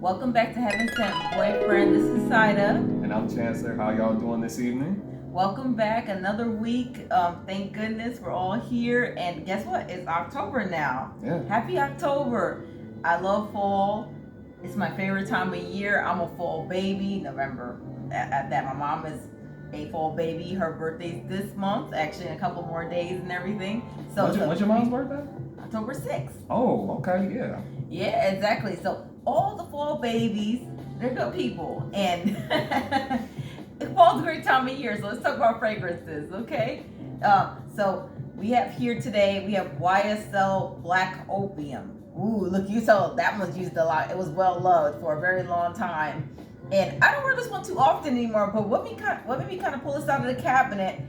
Welcome back to Heaven Sent Boyfriend. This is Saida. And I'm Chancellor. How y'all doing this evening? Welcome back. Another week. Thank goodness we're all here. And guess what? It's October now. Yeah. Happy October. I love fall. It's my favorite time of year. I'm a fall baby. November. At that, my mom is a fall baby. Her birthday's this month. Actually, in a couple more days and everything. So when's your mom's birthday? October 6th. Oh, okay, yeah. Yeah, exactly. So all the fall babies, they're good people. And fall's a great time of year. So let's talk about fragrances, okay? So we have here today, we have YSL Black Opium. Ooh, look, you saw that one's used a lot. It was well loved for a very long time. And I don't wear this one too often anymore, but what made me kind of pull this out of the cabinet,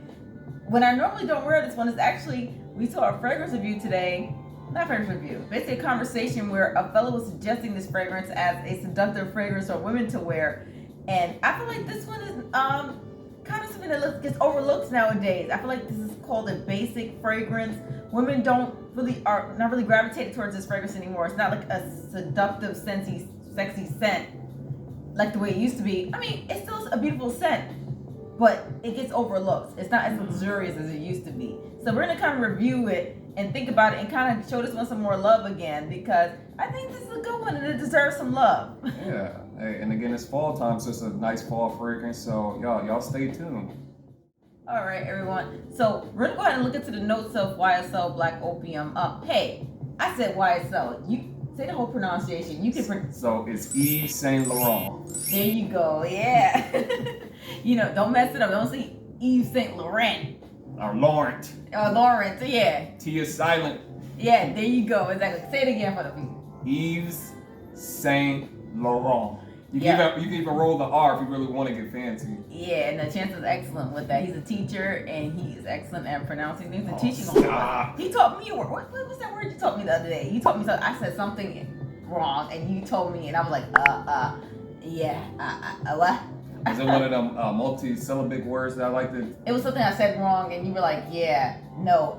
when I normally don't wear this one, is actually, we saw a fragrance review today. Not fragrance review, basically a conversation where a fellow was suggesting this fragrance as a seductive fragrance for women to wear. And I feel like this one is kind of something that gets overlooked nowadays. I feel like this is called a basic fragrance. Women are not really gravitated towards this fragrance anymore. It's not like a seductive, sexy scent like the way it used to be. I mean, it's still a beautiful scent, but it gets overlooked. It's not as luxurious as it used to be. So we're gonna kind of review it and think about it and kind of show this one some more love again, because I think this is a good one and it deserves some love. Yeah. Hey, and again, it's fall time, so it's a nice fall fragrance. So y'all stay tuned. All right, everyone. So we're gonna go ahead and look into the notes of YSL Black Opium. Hey, I said YSL. You say the whole pronunciation. You can. So it's Yves Saint Laurent. There you go. Yeah. Don't mess it up. Don't say Yves Saint Laurent. Or Laurent. Laurent. Yeah. T is silent. Yeah. There you go. Exactly. Say it again for the people. Yves Saint Laurent. You can even roll the R if you really want to get fancy. Yeah, and the chance is excellent with that. He's a teacher, and he is excellent at pronouncing things and teaching. Stop. He taught me a word. What was that word you taught me the other day? You taught me something. I said something wrong, and you told me, and I was like, what? Is it one of them multi-syllabic words that I like to? It was something I said wrong, and you were like, yeah, no,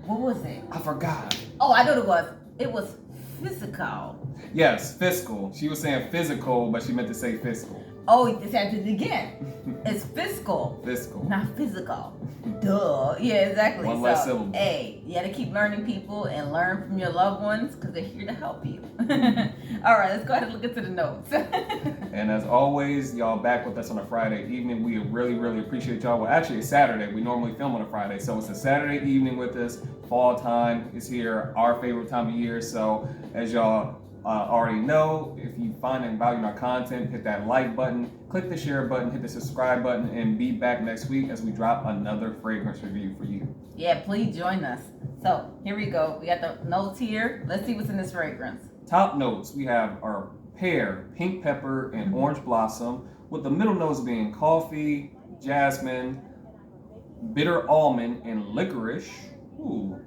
what was it? I forgot. Oh, I know what it was. It was physical. Yes, fiscal. She was saying physical, but she meant to say fiscal. Oh, you said it again. It's fiscal. Fiscal. Not physical. Duh. Yeah, exactly. One less syllable. Hey, you gotta keep learning people and learn from your loved ones because they're here to help you. All right, let's go ahead and look into the notes. And as always, y'all back with us on a Friday evening. We really, really appreciate y'all. Well, actually, it's Saturday. We normally film on a Friday. So it's a Saturday evening with us. Fall time is here, our favorite time of year. So as y'all already know, if you find and value our content, hit that like button, click the share button, hit the subscribe button, and be back next week as we drop another fragrance review for you. Yeah, please join us. So here we go. We got the notes here. Let's see what's in this fragrance. Top notes, we have our pear, pink pepper, and orange blossom, with the middle notes being coffee, jasmine, bitter almond, and licorice. Ooh.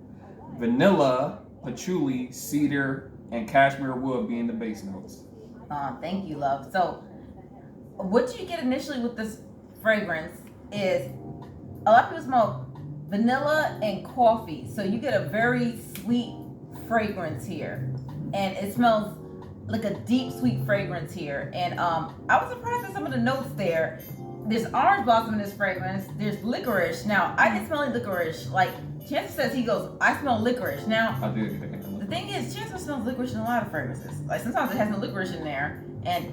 Vanilla, patchouli, cedar, and cashmere wood being the base notes. Thank you, love. So what you get initially with this fragrance is a lot of people smell vanilla and coffee. So you get a very sweet fragrance here. And it smells like a deep sweet fragrance here. And I was surprised at some of the notes there. There's orange blossom in this fragrance. There's licorice. Now, I didn't smell any licorice. Like, Chancellor says, he goes, I smell licorice. Now, I did get that. the thing is, Chancellor smells licorice in a lot of fragrances. Like, sometimes it has no licorice in there, and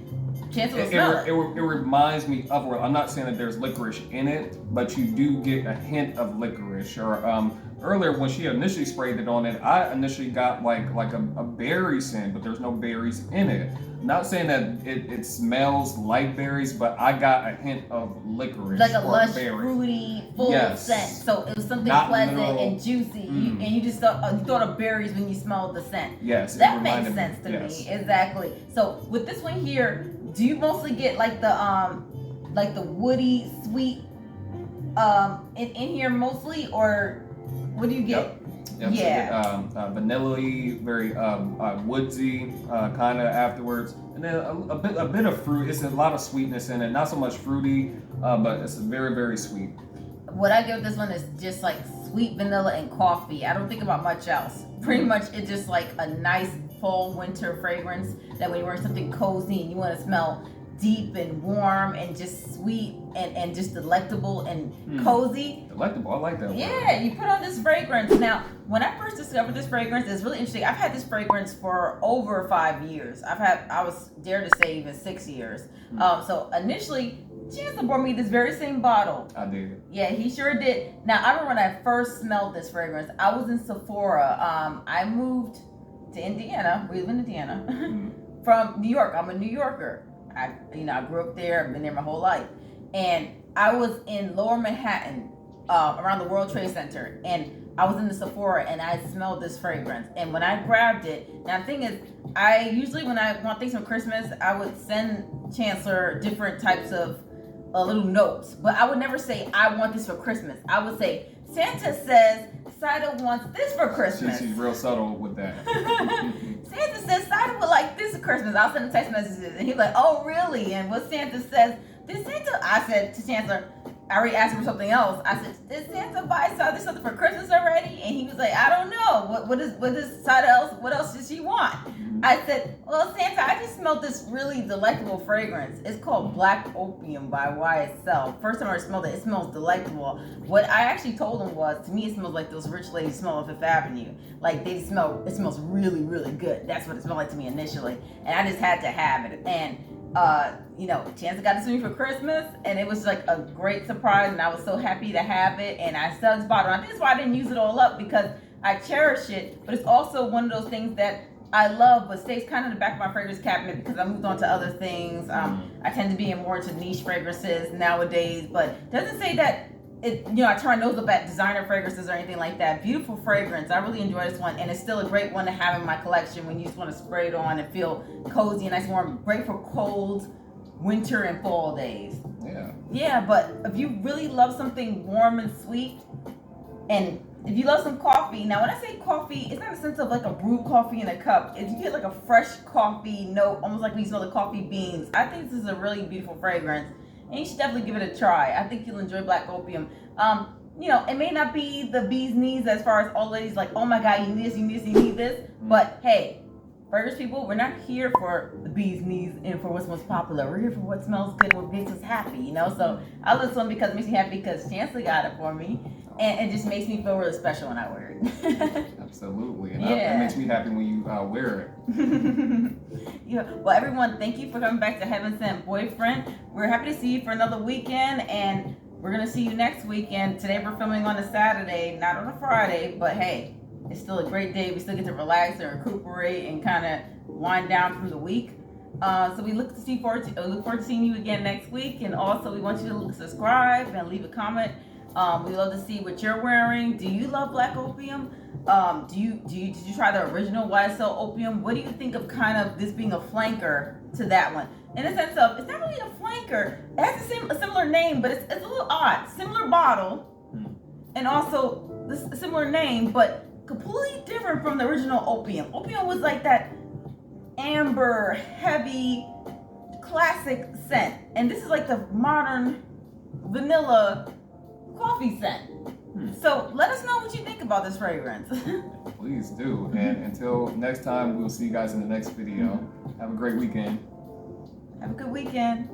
Chancellor will smell it. It reminds me of, I'm not saying that there's licorice in it, but you do get a hint of licorice. Or earlier when she initially sprayed it on it, I initially got like a berry scent, but there's no berries in it. Not saying that it smells like berries, but I got a hint of licorice. Like a or lush, berry. fruity, full scent. So it was something Not pleasant little, and juicy. And you just thought of berries when you smelled the scent. Yes. That makes sense to me. Exactly. So with this one here, do you mostly get like the woody, sweet in here mostly, or what do you get? Yep, yeah. So vanilla-y, very woodsy kind of afterwards, and then a bit of fruit. It's a lot of sweetness in it, not so much fruity, but it's very, very sweet. What I give this one is just like sweet vanilla and coffee. I don't think about much else. Pretty much, it's just like a nice fall winter fragrance that when you're wearing something cozy and you want to smell deep and warm and just sweet and just delectable and cozy. Delectable, I like that word. Yeah, you put on this fragrance. Now, when I first discovered this fragrance, it's really interesting. I've had this fragrance for over 5 years. I was dare to say even 6 years. So initially, Chancellor brought me this very same bottle. I did. Yeah, he sure did. Now, I remember when I first smelled this fragrance, I was in Sephora. I moved to Indiana. We live in Indiana. From New York. I'm a New Yorker. I grew up there. I've been there my whole life. And I was in Lower Manhattan, around the World Trade Center. And I was in the Sephora and I smelled this fragrance. And when I grabbed it, now the thing is, I usually, when I want things for Christmas, I would send Chancellor different types of little notes. But I would never say, I want this for Christmas. I would say, Santa says Cider wants this for Christmas. She's real subtle with that. Santa says Cider would like this for Christmas. I'll send him text messages and he's like, oh really? And what Santa says, I said to Chancellor, I already asked him for something else. I said, did Santa buy Cider something for Christmas already? And he was like, I don't know. What is Cider else? What else does she want? I said, well, Santa, I just smelled this really delectable fragrance. It's called Black Opium by YSL. First time I smelled it, it smells delectable. What I actually told him was, to me, it smells like those rich ladies smell on Fifth Avenue. Like it smells really, really good. That's what it smelled like to me initially. And I just had to have it. And Chancellor got this to me for Christmas, and it was like a great surprise, and I was so happy to have it. And I still this bottle. I think that's why I didn't use it all up, because I cherish it. But it's also one of those things that I love, but stays kind of in the back of my fragrance cabinet because I moved on to other things. I tend to be more into niche fragrances nowadays, but doesn't say that I turn my nose up at designer fragrances or anything like that. Beautiful fragrance. I really enjoy this one, and it's still a great one to have in my collection when you just want to spray it on and feel cozy and nice and warm. Great for cold winter and fall days. Yeah, but if you really love something warm and sweet, and if you love some coffee, now when I say coffee, it's not a sense of like a brewed coffee in a cup. If you get like a fresh coffee note, almost like when you smell the coffee beans, I think this is a really beautiful fragrance. And you should definitely give it a try. I think you'll enjoy Black Opium. It may not be the bee's knees as far as all ladies like, oh my God, you need this, you need this, you need this. But hey, fragrance people, we're not here for the bee's knees and for what's most popular. We're here for what smells good, what makes us happy, So I love this one because it makes me happy because Chancellor got it for me. And it just makes me feel really special when I wear it. Absolutely. And that makes me happy when you wear it. Well, everyone, thank you for coming back to Heaven Sent Boyfriend. We're happy to see you for another weekend, and we're going to see you next weekend. Today we're filming on a Saturday, not on a Friday, but hey, it's still a great day. We still get to relax and recuperate and kind of wind down from the week. So we look forward to seeing you again next week. And also we want you to subscribe and leave a comment. We love to see what you're wearing. Do you love Black Opium? Did you try the original YSL Opium? What do you think of kind of this being a flanker to that one? In the sense of, it's not really a flanker. It has a similar name, but it's a little odd. Similar bottle, and also this similar name, but completely different from the original Opium. Opium was like that amber, heavy, classic scent, and this is like the modern vanilla coffee scent. So let us know what you think about this fragrance. Please do. And until next time, we'll see you guys in the next video. Have a great weekend. Have a good weekend.